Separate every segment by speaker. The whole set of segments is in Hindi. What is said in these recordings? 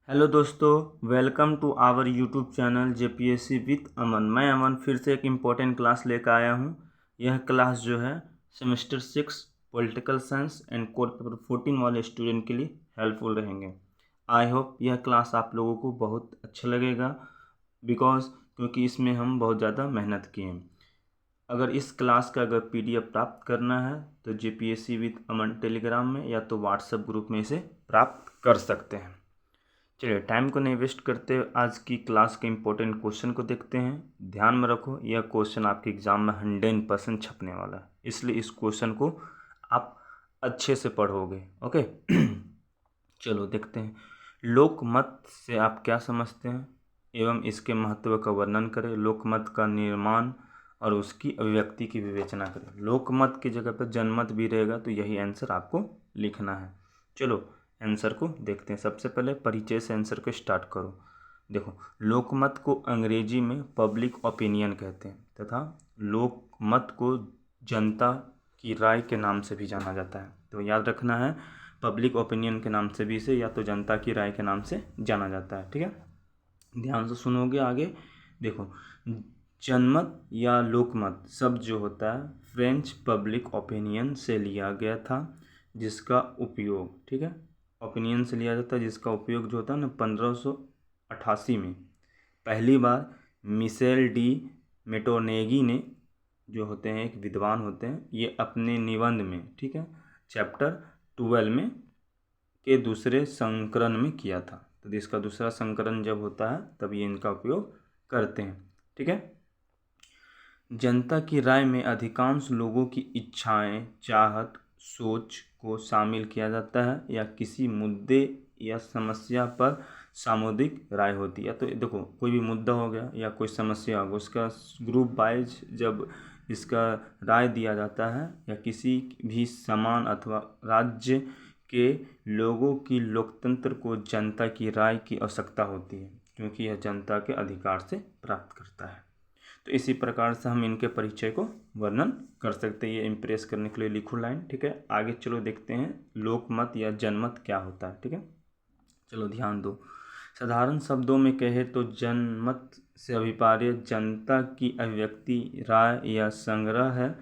Speaker 1: हेलो दोस्तों, welcome to our YouTube channel JPSC with Aman. मैं अमन फिर से एक इम्पोर्टेंट क्लास लेकर आया हूँ। यह क्लास जो है semester 6 political science and core paper 14 वाले स्टूडेंट के लिए हेल्पफुल रहेंगे। आई होप यह क्लास आप लोगों को बहुत अच्छा लगेगा क्योंकि इसमें हम बहुत ज़्यादा मेहनत किए हैं। अगर इस क्लास का अगर पीडीएफ प्राप्त करना है तो जेपीएससी विद अमन टेलीग्राम में या तो व्हाट्सएप ग्रुप में इसे प्राप्त कर सकते हैं। चलिए, टाइम को नहीं वेस्ट करते, आज की क्लास के इम्पोर्टेंट क्वेश्चन को देखते हैं। ध्यान में रखो, यह क्वेश्चन आपके एग्जाम में 100% छपने वाला है, इसलिए इस क्वेश्चन को आप अच्छे से पढ़ोगे। ओके चलो देखते हैं। लोकमत से आप क्या समझते हैं एवं इसके महत्व का वर्णन करें। लोकमत का निर्माण और उसकी अभिव्यक्ति की विवेचना करें। लोकमत की जगह पर जनमत भी रहेगा, तो यही आंसर आपको लिखना है। चलो आंसर को देखते हैं। सबसे पहले परिचय से आंसर को स्टार्ट करो। देखो, लोकमत को अंग्रेजी में पब्लिक ओपिनियन कहते हैं तथा लोकमत को जनता की राय के नाम से भी जाना जाता है। तो याद रखना है, पब्लिक ओपिनियन के नाम से भी इसे या तो जनता की राय के नाम से जाना जाता है। ठीक है, ध्यान से सुनोगे आगे। देखो, जनमत या लोकमत शब्द जो होता है फ्रेंच पब्लिक ओपिनियन से लिया गया था, जिसका उपयोग, ठीक है, ओपिनियन से लिया जाता है जिसका उपयोग जो होता है ना 1588 में पहली बार मिशेल डी मेटोनेगी ने, जो होते हैं एक विद्वान होते हैं, ये अपने निबंध में, ठीक है, चैप्टर 12 में के दूसरे संस्करण में किया था। तो इसका दूसरा संस्करण जब होता है तब ये इनका उपयोग करते हैं। ठीक है, जनता की राय में अधिकांश लोगों की इच्छाएं, चाहत, सोच को शामिल किया जाता है या किसी मुद्दे या समस्या पर सामुदायिक राय होती है। तो देखो, कोई भी मुद्दा हो गया या कोई समस्या होगा, उसका ग्रुप वाइज जब इसका राय दिया जाता है, या किसी भी समान अथवा राज्य के लोगों की लोकतंत्र को जनता की राय की आवश्यकता होती है, क्योंकि यह जनता के अधिकार से प्राप्त करता है। तो इसी प्रकार से हम इनके परिचय को वर्णन कर सकते हैं। ये इम्प्रेस करने के लिए लिखो लाइन। ठीक है, आगे चलो देखते हैं लोकमत या जनमत क्या होता है। ठीक है, चलो ध्यान दो। साधारण शब्दों में कहे तो जनमत से अभिप्राय जनता की अभिव्यक्ति, राय या संग्रह है,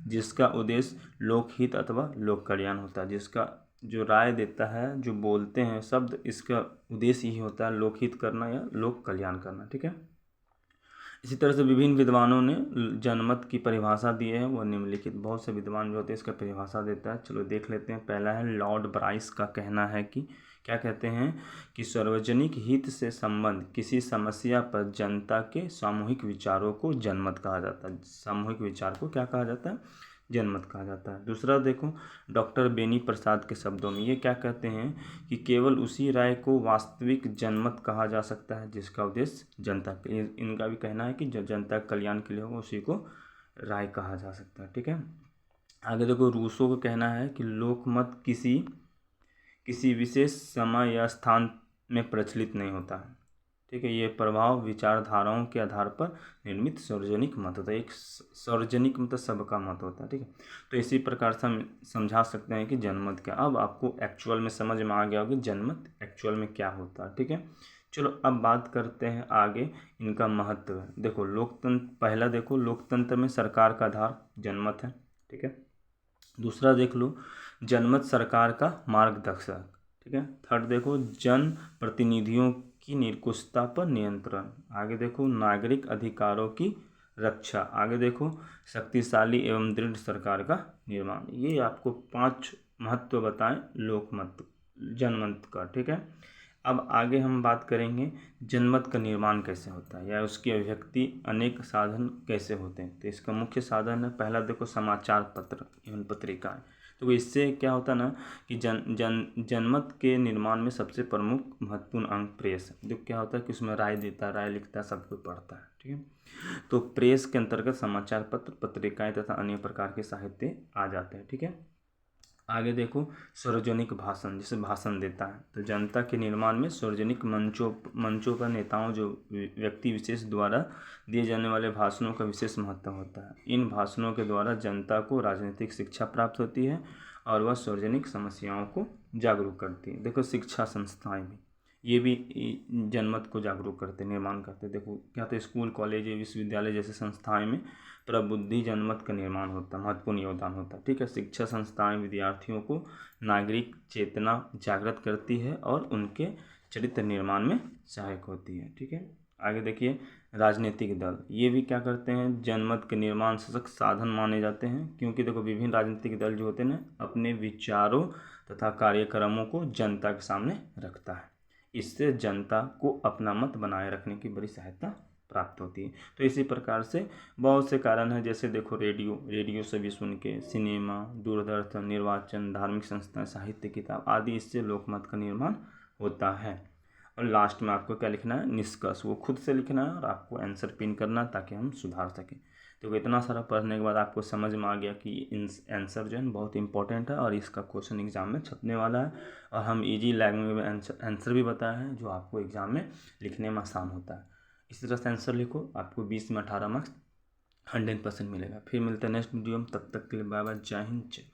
Speaker 1: जिसका उद्देश्य लोकहित अथवा लोक कल्याण होता है। जिसका जो राय देता है, जो बोलते हैं शब्द, इसका उद्देश्य ही होता है लोकहित करना या लोक कल्याण करना। ठीक है, इसी तरह से विभिन्न विद्वानों ने जनमत की परिभाषा दी है, वो निम्नलिखित। बहुत से विद्वान जो होते हैं इसका परिभाषा देता है। चलो देख लेते हैं। पहला है लॉर्ड ब्राइस का कहना है कि क्या कहते हैं कि सार्वजनिक हित से संबंध किसी समस्या पर जनता के सामूहिक विचारों को जनमत कहा जाता है। सामूहिक विचार को क्या कहा जाता है? जनमत कहा जाता है। दूसरा देखो, डॉक्टर बेनी प्रसाद के शब्दों में ये क्या कहते हैं कि केवल उसी राय को वास्तविक जनमत कहा जा सकता है जिसका उद्देश्य जनता के, इनका भी कहना है कि जो जनता के कल्याण के लिए होगा उसी को राय कहा जा सकता है। ठीक है, आगे देखो, रूसो का कहना है कि लोकमत किसी विशेष समय या स्थान में प्रचलित नहीं होता है। ठीक है, ये प्रभाव विचारधाराओं के आधार पर निर्मित सार्वजनिक मत होता है। एक सार्वजनिक मतलब सबका मत होता है। ठीक है, तो इसी प्रकार से हम समझा सकते हैं कि जनमत क्या। अब आपको एक्चुअल में समझ में आ गया होगा जनमत एक्चुअल में क्या होता है। ठीक है, चलो अब बात करते हैं आगे इनका महत्व। देखो, लोकतंत्र, पहला देखो, लोकतंत्र में सरकार का आधार जनमत है। ठीक है, दूसरा देख लो, जनमत सरकार का मार्गदर्शक। ठीक है, थर्ड देखो, जन प्रतिनिधियों की निरंकुशता पर नियंत्रण। आगे देखो, नागरिक अधिकारों की रक्षा। आगे देखो, शक्तिशाली एवं दृढ़ सरकार का निर्माण। ये आपको 5 महत्व बताएं लोकमत जनमत का। ठीक है, अब आगे हम बात करेंगे जनमत का निर्माण कैसे होता है या उसकी अभिव्यक्ति अनेक साधन कैसे होते हैं। तो इसका मुख्य साधन है, पहला देखो, समाचार पत्र एवं पत्रिकाएं। तो इससे क्या होता है ना कि जनमत के निर्माण में सबसे प्रमुख महत्वपूर्ण अंग प्रेस है। जो क्या होता है कि उसमें राय देता है, राय लिखता है, सब कोई पढ़ता है। ठीक है, तो प्रेस के अंतर्गत समाचार पत्र, पत्रिकाएं तथा अन्य प्रकार के साहित्य आ जाते हैं। ठीक है, आगे देखो, सार्वजनिक भाषण, जैसे भाषण देता है। तो जनता के निर्माण में सार्वजनिक मंचों पर नेताओं, जो व्यक्ति विशेष द्वारा दिए जाने वाले भाषणों का विशेष महत्व होता है। इन भाषणों के द्वारा जनता को राजनीतिक शिक्षा प्राप्त होती है और वह सार्वजनिक समस्याओं को जागरूक करती है। देखो, शिक्षा संस्थाएं भी, ये भी जनमत को जागरूक करते, निर्माण करते। देखो क्या तो स्कूल, कॉलेज, विश्वविद्यालय जैसे संस्थाएं में प्रबुद्धि जनमत का निर्माण होता है, महत्वपूर्ण योगदान होता है। ठीक है, शिक्षा संस्थाएं विद्यार्थियों को नागरिक चेतना जागृत करती है और उनके चरित्र निर्माण में सहायक होती है। ठीक है, आगे देखिए, राजनीतिक दल ये भी क्या करते हैं, जनमत के निर्माण सशक्त साधन माने जाते हैं, क्योंकि देखो विभिन्न राजनीतिक दल जो होते हैं ना, अपने विचारों तथा कार्यक्रमों को जनता के सामने रखता है। इससे जनता को अपना मत बनाए रखने की बड़ी सहायता प्राप्त होती है। तो इसी प्रकार से बहुत से कारण हैं, जैसे देखो रेडियो से भी सुन के, सिनेमा, दूरदर्शन, निर्वाचन, धार्मिक संस्थाएं, साहित्य, किताब आदि, इससे लोकमत का निर्माण होता है। और लास्ट में आपको क्या लिखना है, निष्कर्ष, वो खुद से लिखना है और आपको आंसर पिन करना है ताकि हम सुधार सकें। तो इतना सारा पढ़ने के बाद आपको समझ में आ गया कि आंसर जो है बहुत इंपॉर्टेंट है और इसका क्वेश्चन एग्जाम में छपने वाला है, और हम इजी लैंग्वेज में आंसर भी बताए हैं जो आपको एग्जाम में लिखने में आसान होता है। इसी तरह से आंसर लिखो, आपको 20 में 18 मार्क्स 100% मिलेगा। फिर मिलते हैं नेक्स्ट वीडियो में, तब तक के लिए बाय बाय, जय हिंद, जय।